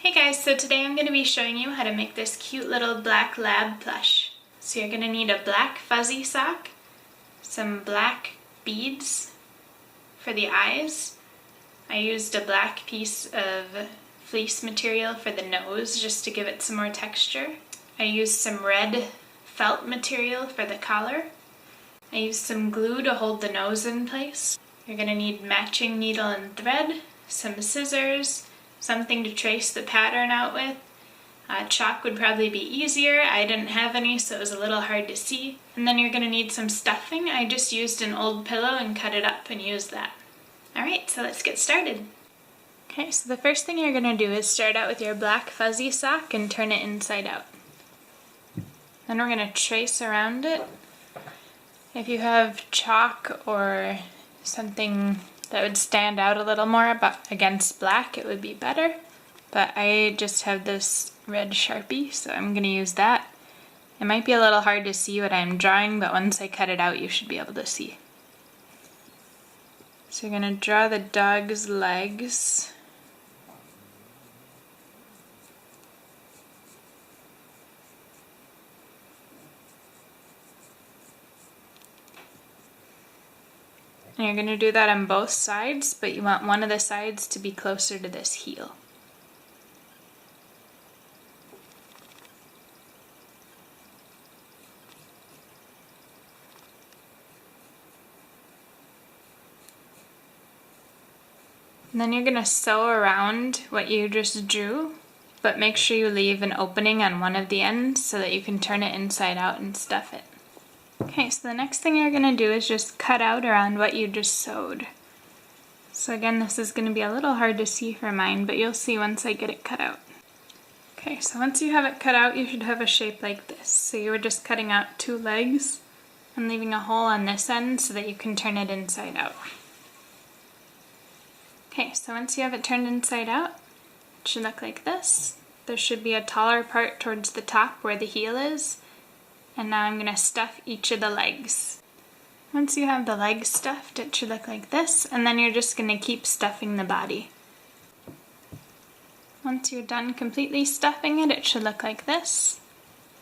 Hey guys, so today I'm going to be showing you how to make this cute little black lab plush. So you're going to need a black fuzzy sock, some black beads for the eyes. I used a black piece of fleece material for the nose just to give it some more texture. I used some red felt material for the collar. I used some glue to hold the nose in place. You're going to need matching needle and thread, some scissors, something to trace the pattern out with. Chalk would probably be easier. I didn't have any, so it was a little hard to see. And then you're going to need some stuffing. I just used an old pillow and cut it up and used that. Alright, so let's get started. Okay, so the first thing you're going to do is start out with your black fuzzy sock and turn it inside out. Then we're going to trace around it. If you have chalk or something that would stand out a little more against black, it would be better. But I just have this red Sharpie, so I'm going to use that. It might be a little hard to see what I'm drawing, but once I cut it out, you should be able to see. So you're going to draw the dog's legs. And you're going to do that on both sides, but you want one of the sides to be closer to this heel. And then you're going to sew around what you just drew, but make sure you leave an opening on one of the ends so that you can turn it inside out and stuff it. Okay, so the next thing you're going to do is just cut out around what you just sewed. So again, this is going to be a little hard to see for mine, but you'll see once I get it cut out. Okay, so once you have it cut out, you should have a shape like this. So you were just cutting out two legs and leaving a hole on this end so that you can turn it inside out. Okay, so once you have it turned inside out, it should look like this. There should be a taller part towards the top where the heel is. And now I'm going to stuff each of the legs. Once you have the legs stuffed, it should look like this, and then you're just going to keep stuffing the body. Once you're done completely stuffing it, it should look like this.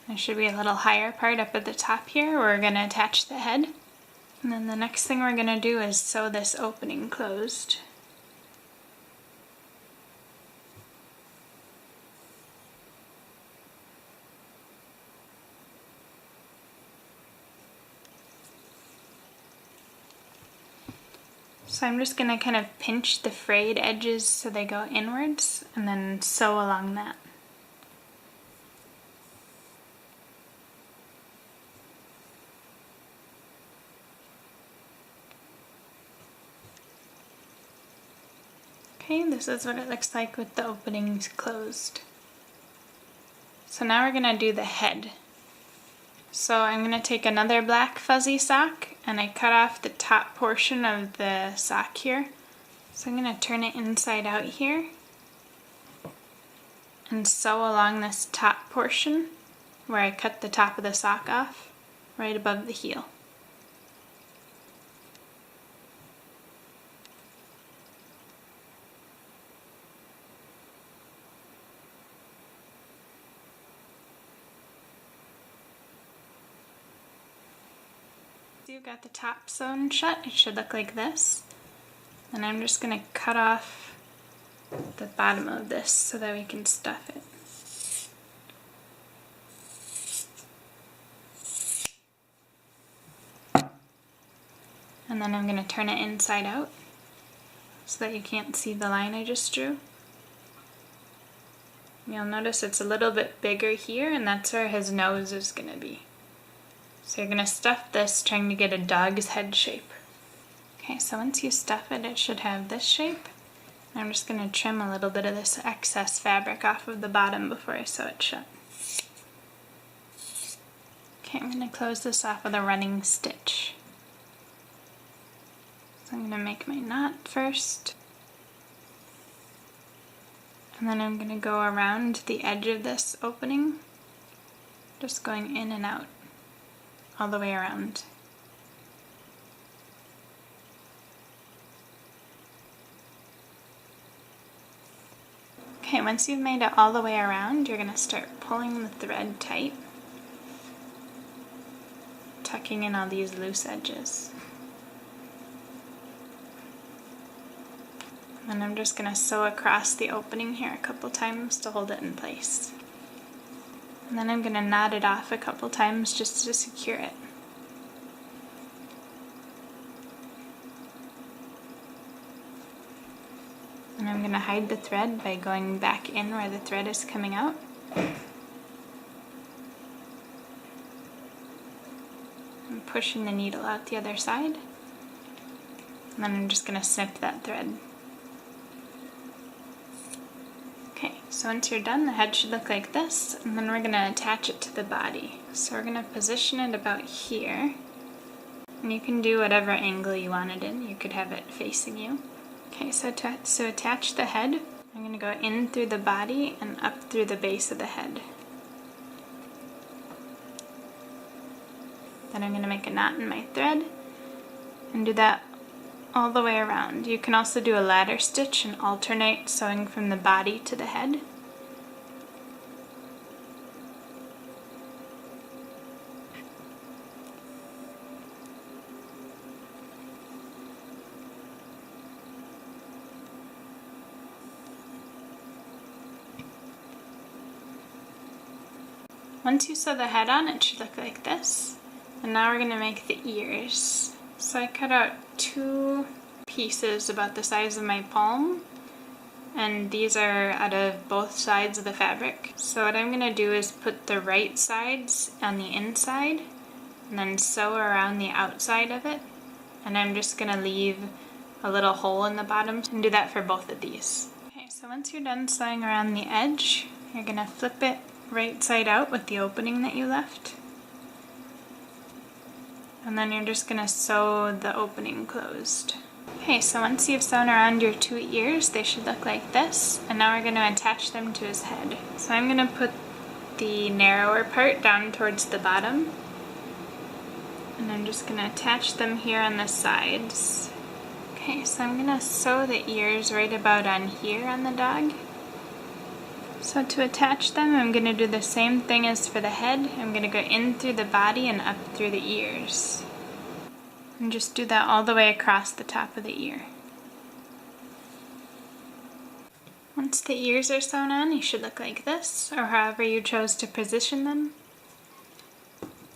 There should be a little higher part up at the top here where we're going to attach the head. And then the next thing we're going to do is sew this opening closed. So I'm just going to kind of pinch the frayed edges so they go inwards and then sew along that. Okay, this is what it looks like with the openings closed. So now we're going to do the head. So I'm going to take another black fuzzy sock and I cut off the top portion of the sock here. So I'm going to turn it inside out here and sew along this top portion where I cut the top of the sock off, right above the heel. You've got the top sewn shut, it should look like this. And I'm just going to cut off the bottom of this so that we can stuff it. And then I'm going to turn it inside out so that you can't see the line I just drew. You'll notice it's a little bit bigger here, and that's where his nose is going to be. So you're going to stuff this trying to get a dog's head shape. Okay, so once you stuff it, it should have this shape. I'm just going to trim a little bit of this excess fabric off of the bottom before I sew it shut. Okay, I'm going to close this off with a running stitch. So I'm going to make my knot first. And then I'm going to go around the edge of this opening, just going in and out, all the way around. Okay, once you've made it all the way around, you're going to start pulling the thread tight, tucking in all these loose edges. And I'm just going to sew across the opening here a couple times to hold it in place. And then I'm going to knot it off a couple times just to secure it. And I'm going to hide the thread by going back in where the thread is coming out. I'm pushing the needle out the other side. And then I'm just going to snip that thread. Okay, so once you're done, the head should look like this, and then we're going to attach it to the body. So we're going to position it about here, and you can do whatever angle you want it in. You could have it facing you. Okay, so to attach the head, I'm going to go in through the body and up through the base of the head. Then I'm going to make a knot in my thread, and do that all the way around. You can also do a ladder stitch and alternate sewing from the body to the head. Once you sew the head on, it should look like this. And now we're going to make the ears. So I cut out 2 pieces about the size of my palm, and these are out of both sides of the fabric. So what I'm going to do is put the right sides on the inside and then sew around the outside of it, and I'm just going to leave a little hole in the bottom and do that for both of these. Okay, so once you're done sewing around the edge, you're going to flip it right side out with the opening that you left. And then you're just going to sew the opening closed. Okay, so once you've sewn around your 2 ears, they should look like this. And now we're going to attach them to his head. So I'm going to put the narrower part down towards the bottom. And I'm just going to attach them here on the sides. Okay, so I'm going to sew the ears right about on here on the dog. So to attach them, I'm going to do the same thing as for the head. I'm going to go in through the body and up through the ears. And just do that all the way across the top of the ear. Once the ears are sewn on, you should look like this, or however you chose to position them.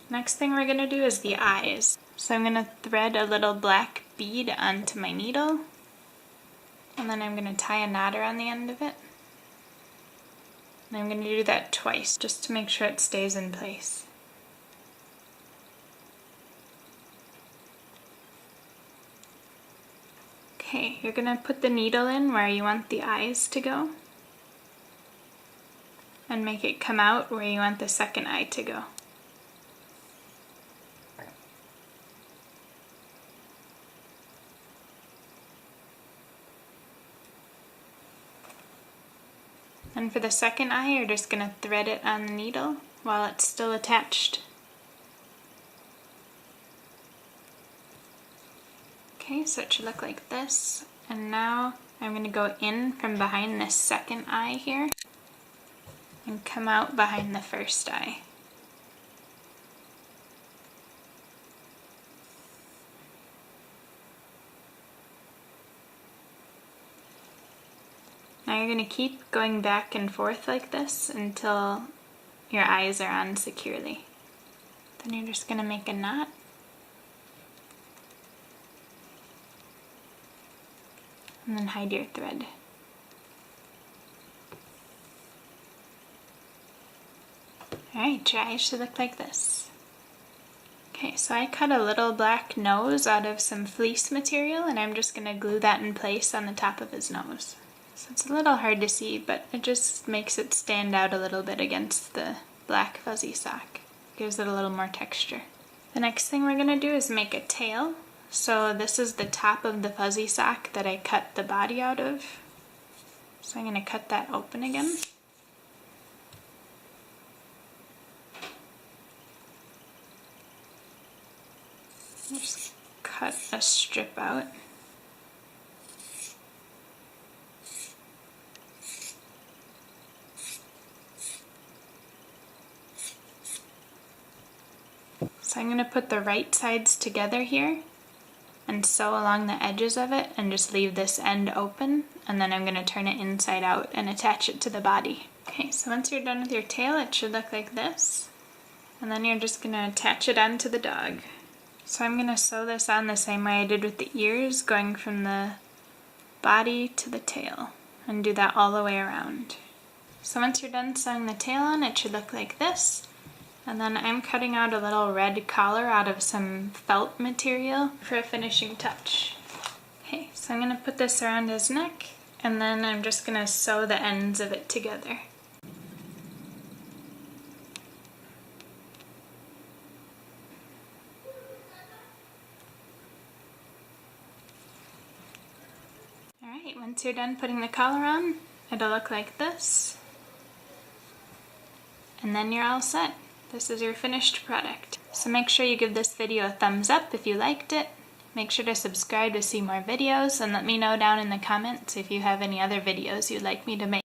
Next thing we're going to do is the eyes. So I'm going to thread a little black bead onto my needle, and then I'm going to tie a knot around the end of it. And I'm going to do that twice, just to make sure it stays in place. Okay, you're going to put the needle in where you want the eyes to go, and make it come out where you want the second eye to go. And for the second eye, you're just going to thread it on the needle while it's still attached. Okay, so it should look like this. And now I'm going to go in from behind this second eye here and come out behind the first eye. Now you're going to keep going back and forth like this until your eyes are on securely. Then you're just going to make a knot. And then hide your thread. Alright, your eyes should look like this. Okay, so I cut a little black nose out of some fleece material, and I'm just going to glue that in place on the top of his nose. So it's a little hard to see, but it just makes it stand out a little bit against the black fuzzy sock. Gives it a little more texture. The next thing we're going to do is make a tail. So this is the top of the fuzzy sock that I cut the body out of. So I'm going to cut that open again. Just cut a strip out. So I'm going to put the right sides together here and sew along the edges of it and just leave this end open, and then I'm going to turn it inside out and attach it to the body. Okay, so once you're done with your tail, it should look like this, and then you're just going to attach it onto the dog. So I'm going to sew this on the same way I did with the ears, going from the body to the tail, and do that all the way around. So once you're done sewing the tail on, it should look like this. And then I'm cutting out a little red collar out of some felt material for a finishing touch. Okay, so I'm going to put this around his neck, and then I'm just going to sew the ends of it together. Alright, once you're done putting the collar on, it'll look like this. And then you're all set. This is your finished product. So make sure you give this video a thumbs up if you liked it. Make sure to subscribe to see more videos, and let me know down in the comments if you have any other videos you'd like me to make.